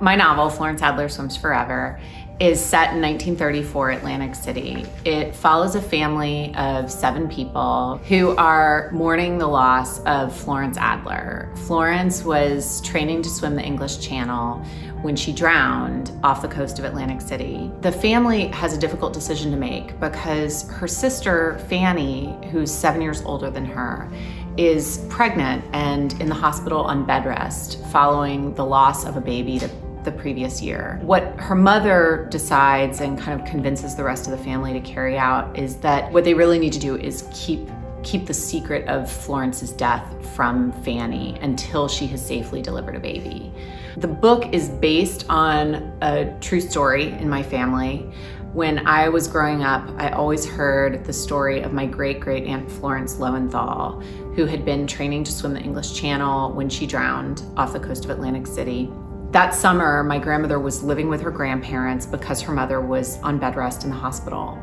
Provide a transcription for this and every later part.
My novel, Florence Adler Swims Forever, is set in 1934 Atlantic City. It follows a family of 7 people who are mourning the loss of Florence Adler. Florence was training to swim the English Channel when she drowned off the coast of Atlantic City. The family has a difficult decision to make because her sister, Fannie, who's 7 years older than her, is pregnant and in the hospital on bed rest following the loss of a baby the previous year. What her mother decides and kind of convinces the rest of the family to carry out is that what they really need to do is keep the secret of Florence's death from Fannie until she has safely delivered a baby. The book is based on a true story in my family. When I was growing up, I always heard the story of my great-great-aunt Florence Lowenthal, who had been training to swim the English Channel when she drowned off the coast of Atlantic City. That summer, my grandmother was living with her grandparents because her mother was on bed rest in the hospital.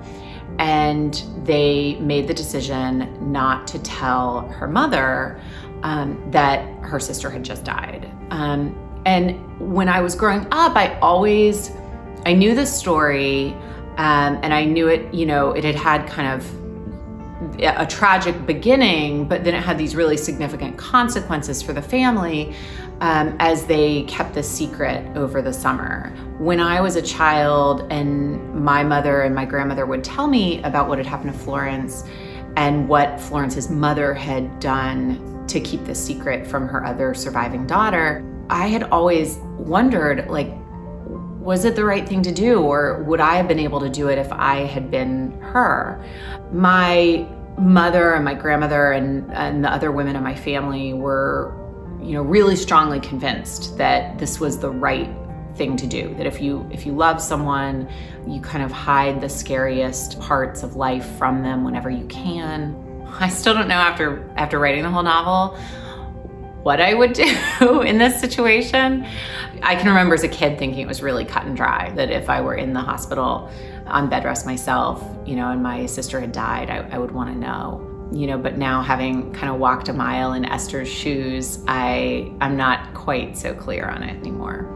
And they made the decision not to tell her mother that her sister had just died. And when I was growing up, I knew this story, and I knew it, it had kind of a tragic beginning, but then it had these really significant consequences for the family as they kept this secret over the summer. When I was a child and my mother and my grandmother would tell me about what had happened to Florence and what Florence's mother had done to keep this secret from her other surviving daughter, I had always wondered, was it the right thing to do, or would I have been able to do it if I had been her? My mother and my grandmother and the other women in my family were, really strongly convinced that this was the right thing to do. That if you love someone, you kind of hide the scariest parts of life from them whenever you can. I still don't know after writing the whole novel what I would do in this situation. I can remember as a kid thinking it was really cut and dry, that if I were in the hospital on bed rest myself, and my sister had died, I would want to know. But now, having kind of walked a mile in Esther's shoes, I'm not quite so clear on it anymore.